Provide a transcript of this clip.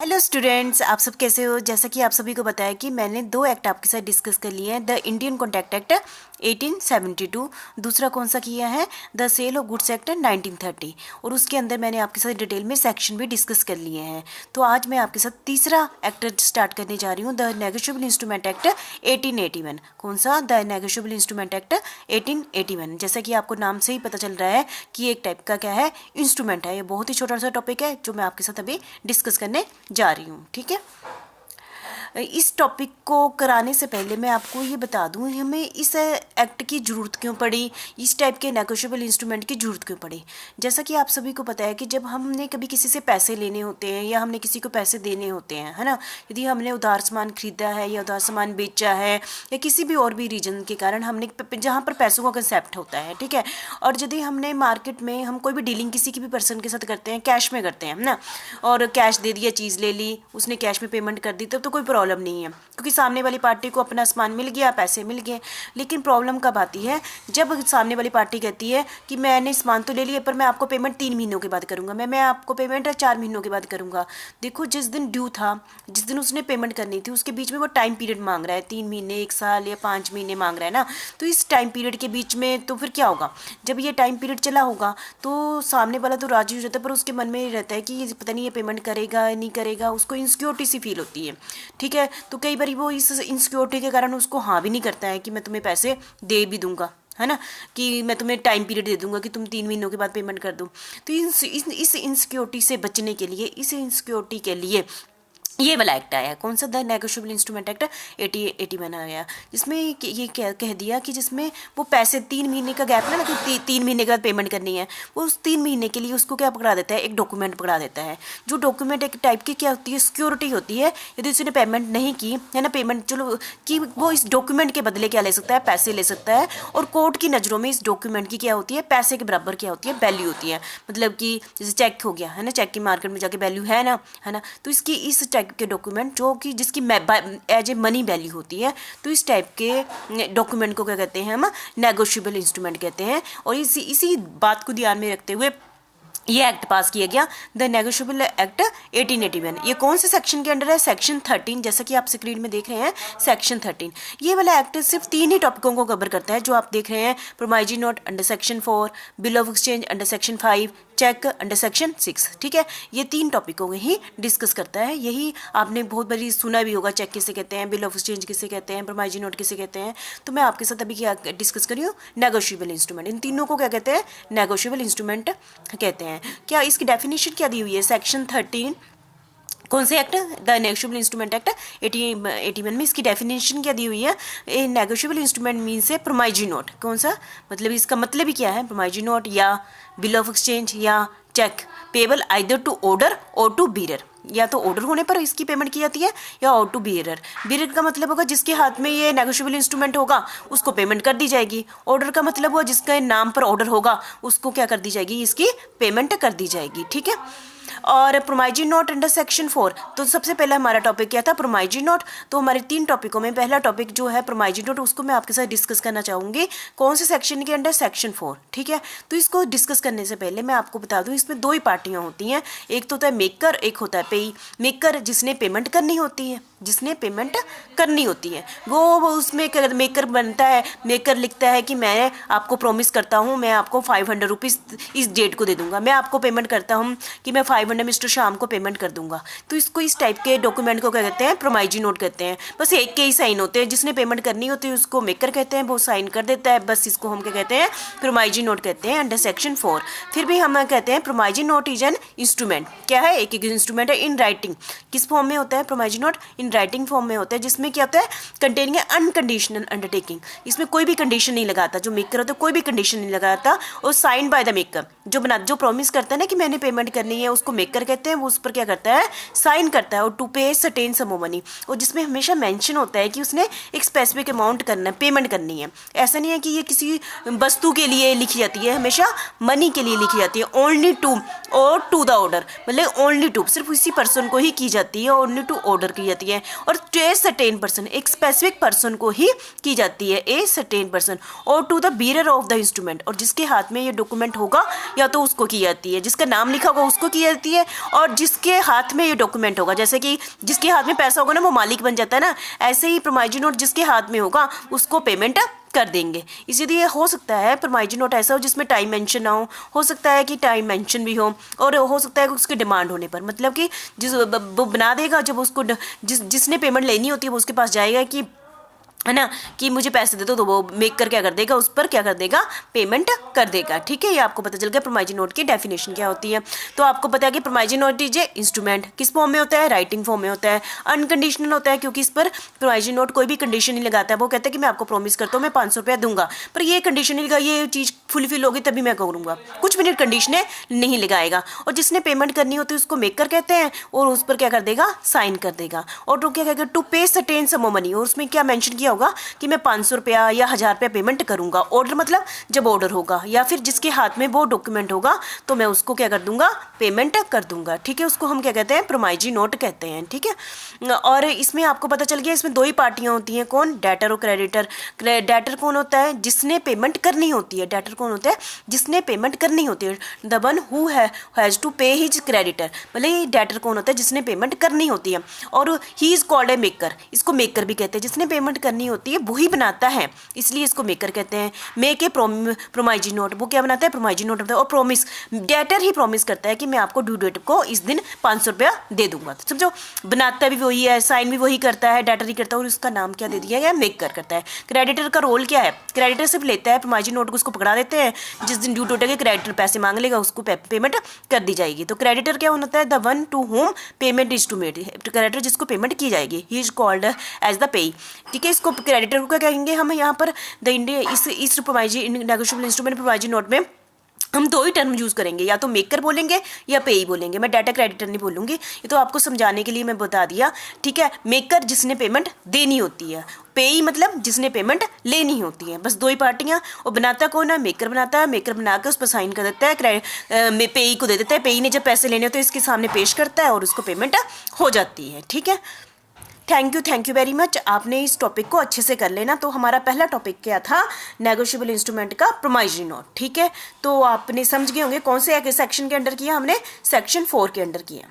Hello students, आप सब कैसे हो। जैसा कि आप सभी को बताया कि मैंने दो एक्ट आपके साथ डिस्कस कर लिए हैं। द इंडियन कॉन्ट्रैक्ट एक्ट 1872, दूसरा कौन सा किया है, the sale of goods act 1930, और उसके अंदर मैंने आपके साथ डिटेल में सेक्शन भी डिस्कस कर लिए हैं। तो आज मैं आपके साथ तीसरा एक्ट स्टार्ट करने जा रही हूँ, द नेगोशिएबल इंस्ट्रूमेंट एक्ट 1881। कौन सा, द नेगोशिएबल इंस्ट्रूमेंट एक्ट 1881। जैसा कि आपको नाम से ही पता चल रहा है कि एक टाइप का क्या है, इंस्ट्रूमेंट है। ये बहुत ही छोटा सा टॉपिक है जो मैं आपके साथ अभी डिस्कस करने जा रही हूँ। ठीक है, इस टॉपिक को कराने से पहले मैं आपको ये बता दूं हमें इस एक्ट की ज़रूरत क्यों पड़ी, इस टाइप के नेगोशिएबल इंस्ट्रूमेंट की ज़रूरत क्यों पड़ी। जैसा कि आप सभी को पता है कि जब हमने कभी किसी से पैसे लेने होते हैं या हमने किसी को पैसे देने होते हैं, है ना, यदि हमने उधार सामान खरीदा है या उधार सामान बेचा है या किसी भी और भी रीजन के कारण हमने जहाँ पर पैसों का कंसेप्ट होता है, ठीक है, और यदि हमने मार्केट में हम कोई भी डीलिंग किसी की भी पर्सन के साथ करते हैं, कैश में करते हैं ना, और कैश दे दिया, चीज़ ले ली, उसने कैश में पेमेंट कर दी, तब तो कोई प्रॉब्लम नहीं है क्योंकि सामने वाली पार्टी को अपना सामान मिल गया, पैसे मिल गए। लेकिन प्रॉब्लम कब आती है, जब सामने वाली पार्टी कहती है कि मैंने सामान तो ले लिया पर मैं आपको पेमेंट 3 महीनों के बाद करूंगा, मैं आपको पेमेंट 4 महीनों के बाद करूंगा। देखो, जिस दिन ड्यू था, जिस दिन उसने पेमेंट करनी थी, उसके बीच में वो टाइम पीरियड मांग रहा है, 3 महीने, 1 साल या 5 महीने मांग रहा है ना। तो इस टाइम पीरियड के बीच में तो फिर क्या होगा, जब ये टाइम पीरियड चला होगा तो सामने वाला तो राजी हो जाता है, पर उसके मन में ये रहता है कि ये पता नहीं ये पेमेंट करेगा नहीं करेगा, उसको इनसिक्योरिटी सी फील होती है। ठीक है, तो कई बार वो इस इनसिक्योरिटी के कारण उसको हाँ भी नहीं करता है कि मैं तुम्हें पैसे दे भी दूंगा, है ना, कि मैं तुम्हें टाइम पीरियड दे दूंगा कि तुम 3 महीनों के बाद पेमेंट कर दो। तो इस इनसिक्योरिटी से बचने के लिए, इस इनसिक्योरिटी के लिए ये वाला एक्ट आया। कौन सा, द नेगोशिएबल इंस्ट्रूमेंट एक्ट 1881 आया, जिसमें ये कह दिया कि जिसमें वो पैसे 3 महीने का गैप ना, कि 3 महीने के बाद पेमेंट करनी है, वो उस 3 महीने के लिए उसको क्या पकड़ा देता है, एक डॉक्यूमेंट पकड़ा देता है। जो डॉक्यूमेंट एक टाइप की क्या होती है, सिक्योरिटी होती है। यदि उसने पेमेंट नहीं की है ना, पेमेंट चलो कि वो इस डॉक्यूमेंट के बदले क्या ले सकता है, पैसे ले सकता है। और कोर्ट की नज़रों में इस डॉक्यूमेंट की क्या होती है, पैसे के बराबर क्या होती है, वैल्यू होती है। मतलब कि जैसे चेक हो गया है ना, चेक की मार्केट में जाके वैल्यू है ना, है ना, तो इसकी इस टाइप के डॉक्यूमेंट जो कि जिसकी एज ए मनी वैल्यू होती है, तो इस टाइप के डॉक्यूमेंट को क्या कहते हैं, हम नेगोशिएबल इंस्ट्रूमेंट कहते हैं। और इसी बात को ध्यान में रखते हुए ये एक्ट पास किया गया, द नेगोशिएबल एक्ट 1881। ये कौन से सेक्शन के अंडर है, सेक्शन 13, जैसा कि आप स्क्रीन में देख रहे हैं, सेक्शन 13। ये वाला एक्ट सिर्फ 3 ही टॉपिकों को कवर करता है जो आप देख रहे हैं, promissory note under section 4, bill of exchange under section 5, cheque under section 6। ठीक है, ये 3 टॉपिकों को ही डिस्कस करता है। यही आपने बहुत बड़ी सुना भी होगा, चेक किसे कहते हैं, बिल ऑफ एक्सचेंज किसे कहते हैं, प्रोमाइजी नोट किसे कहते हैं। तो मैं आपके साथ अभी क्या डिस्कस कर रही हूँ, नेगोशिएबल इंस्ट्रूमेंट। इन तीनों को क्या कहते हैं, नेगोशिएबल इंस्ट्रूमेंट कहते हैं। क्या इसकी डेफिनेशन क्या दी हुई है, सेक्शन 13 कौन से act, the negotiable instrument act 1881 में इसकी डेफिनेशन क्या दी हुई है, ए नेगोशिएबल इंस्ट्रूमेंट मीन्स है प्रोमाइजी नोट। कौन सा, मतलब इसका मतलब ही क्या है, प्रोमाइजी नोट या बिल ऑफ एक्सचेंज या cheque payable either to order और टू बीरर, या तो ऑर्डर होने पर इसकी पेमेंट की जाती है या और टू बीरर। बीरर का मतलब होगा जिसके हाथ में ये नेगोशिएबल इंस्ट्रूमेंट होगा उसको पेमेंट कर दी जाएगी। ऑर्डर का मतलब हुआ जिसके नाम पर ऑर्डर होगा उसको क्या कर दी जाएगी, इसकी पेमेंट कर दी जाएगी। ठीक है, और प्रोमाइजी नोट अंडर सेक्शन 4, तो सबसे पहला हमारा टॉपिक क्या था, प्रोमाइजी नोट। तो हमारे 3 टॉपिकों में पहला टॉपिक जो है प्रोमाइजी नोट, उसको मैं आपके साथ डिस्कस करना चाहूँगी। कौन से सेक्शन के अंडर, सेक्शन 4। ठीक है, तो इसको डिस्कस करने से पहले मैं आपको बता दूँ, इसमें 2 ही पार्टियाँ होती हैं, एक तो होता है मेकर, एक होता है पेई। मेकर जिसने पेमेंट करनी होती है, जिसने पेमेंट करनी होती है वो उसमें मेकर बनता है। मेकर लिखता है कि मैं आपको प्रॉमिस करता हूँ, मैं आपको 500 रुपीज़ इस डेट को दे दूंगा, मैं आपको पेमेंट करता हूँ कि मैं 500 मिस्टर शाम को पेमेंट कर दूंगा। तो इसको, इस टाइप के डॉक्यूमेंट को क्या कहते हैं, प्रोमाइजी नोट कहते हैं। बस एक के ही साइन होते हैं, जिसने पेमेंट करनी होती है उसको मेकर कहते हैं, वो साइन कर देता है, बस इसको हम क्या कहते हैं, प्रोमाइजी नोट कहते हैं अंडर सेक्शन 4। फिर भी हम कहते हैं promissory note is an instrument. क्या है, एक इंस्ट्रूमेंट है इन राइटिंग। किस फॉर्म में होता है promissory note, in writing form में होता है, जिसमें क्या होता है, कंटेनिंग अनकंडीशनल अंडरटेकिंग। इसमें कोई भी कंडीशन नहीं लगाता, जो मेकर होता है कोई भी कंडीशन नहीं लगाता, और साइन बाय द मेकर, जो प्रॉमिस करता है ना कि मैंने पेमेंट करनी है, उसको मेकर कहते हैं। वो उस पर क्या करता है, साइन करता है, और टू पे सर्टेन सम ऑफ मनी, और जिसमें हमेशा मेंशन होता है कि उसने एक स्पेसिफिक अमाउंट करना, पेमेंट करनी है। ऐसा नहीं है कि ये किसी वस्तु के लिए लिखी जाती है, हमेशा मनी के लिए लिखी जाती है। ओनली टू और टू द ऑर्डर, मतलब ओनली टू सिर्फ उसी पर्सन को ही की जाती है, ओनली टू ऑर्डर की जाती है। हैं, और टू ए सर्टेन पर्सन, एक स्पेसिफिक पर्सन को ही की जाती है, ए सर्टेन पर्सन, और to the bearer of the instrument, और जिसके हाथ में ये डॉक्यूमेंट होगा या तो उसको की जाती है, जिसका नाम लिखा होगा उसको की जाती है, और जिसके हाथ में ये डॉक्यूमेंट होगा, जैसे कि जिसके हाथ में पैसा होगा ना वो मालिक बन जाता है ना, ऐसे ही प्रोमाइजरी नोट जिसके हाथ में होगा उसको पेमेंट कर देंगे। इसीलिए हो सकता है प्रोमाइजरी नोट ऐसा हो जिसमें टाइम मेंशन ना हो सकता है कि टाइम मेंशन भी हो, और हो सकता है कि उसकी डिमांड होने पर, मतलब कि जिस वो बना देगा, जब उसको जिसने पेमेंट लेनी होती है वो उसके पास जाएगा कि है ना कि मुझे पैसे दे दो, तो वो मेकर क्या कर देगा, उस पर क्या कर देगा, पेमेंट कर देगा। ठीक है, ये आपको पता चल गया प्रोमाइजरी नोट की डेफिनेशन क्या होती है। तो आपको पता है कि प्रोमाइजरी नोट इज इंस्ट्रूमेंट किस फॉर्म में होता है, राइटिंग फॉर्म में होता है, अनकंडीशनल होता है क्योंकि इस पर प्रोमाइजरी नोट कोई भी कंडीशन नहीं लगाता है। वो कहता है कि मैं आपको प्रॉमिस करता हूँ मैं 500 रुपया दूंगा, पर ये कंडीशन नहीं लगा, ये चीज़ फुलफिल होगी तभी मैं करूँगा, कुछ मिनट कंडीशनें नहीं लगाएगा। और जिसने पेमेंट करनी होती है उसको मेकर कहते हैं, और उस पर क्या कर देगा, साइन कर देगा। और तो क्या कहेगा, टू पे सर्टेन सम मनी, और उसमें क्या मेंशन किया होगा कि मैं 500 रुपया या 1000 रुपया पेमेंट करूंगा। ऑर्डर मतलब जब ऑर्डर होगा या फिर जिसके हाथ में वो डॉक्यूमेंट होगा तो मैं उसको क्या कर दूंगा, पेमेंट कर दूंगा। ठीक है, उसको हम क्या कहते हैं, प्रोमाइजरी नोट कहते हैं। ठीक है, और इसमें आपको पता चल गया इसमें दो ही पार्टियां होती हैं, कौन, डेटर और क्रेडिटर। डेटर कौन होता है, जिसने पेमेंट करनी होती है, डेटर कौन होता है, जिसने पेमेंट करनी होती है, the one who has to pay his creditor, मतलब ये डेटर कौन होता है, जिसने पेमेंट करनी होती है। और ही इज कॉल्ड ए मेकर, इसको मेकर भी कहते हैं, जिसने पेमेंट करनी होती है वही बनाता है, इसलिए इसको मेकर कहते हैं। मेक ए प्रोमाइजरी नोट, वो क्या बनाता है, प्रोमाइजरी नोट बनाता है। और प्रॉमिस, डेटर ही प्रॉमिस करता है कि मैं आपको ड्यू डेट को इस दिन 500 रुपया दे दूंगा। तो समझो, बनाता भी वही है, साइन भी वही करता है, डेटर ही करता है, और उसका नाम क्या दे दिया गया, मेकर करता है। क्रेडिटर का रोल क्या है, क्रेडिटर सिर्फ लेता है प्रोमाइजरी नोट को, उसको पकड़ा देते हैं, जिस दिन ड्यू डेट है क्रेडिटर पैसे मांग लेगा उसको पेमेंट कर दी जाएगी। तो क्रेडिटर क्या होता है, the one to whom payment is to made, creditor जिसको पेमेंट की जाएगी, he is called as the payee. ठीक है, इसको क्रेडिटर को क्या कहेंगे हम यहाँ पर, द इंडिया इस प्रोमाइजरी नेगोशिएबल इंस्ट्रूमेंट प्रोमाइजरी नोट में हम दो ही टर्म यूज़ करेंगे, या तो मेकर बोलेंगे या पेई बोलेंगे, मैं डाटा क्रेडिटर नहीं बोलूँगी, ये तो आपको समझाने के लिए मैं बता दिया। ठीक है, मेकर जिसने पेमेंट देनी होती है, पेई मतलब जिसने पेमेंट लेनी होती है, बस दो ही पार्टियां। और बनाता कौन है, मेकर बनाता है, मेकर बना के उस पर साइन कर देता है, पेई को दे देता है, पेई ने जब पैसे लेने होते हैं इसके सामने पेश करता है और उसको पेमेंट हो जाती है। ठीक है, थैंक यू वेरी मच। आपने इस टॉपिक को अच्छे से कर लेना। तो हमारा पहला टॉपिक क्या था, नेगोशिएबल इंस्ट्रूमेंट का प्रोमाइजरी नोट। ठीक है, तो आपने समझ गए होंगे कौन से सेक्शन के अंडर किया, हमने सेक्शन 4 के अंडर किया।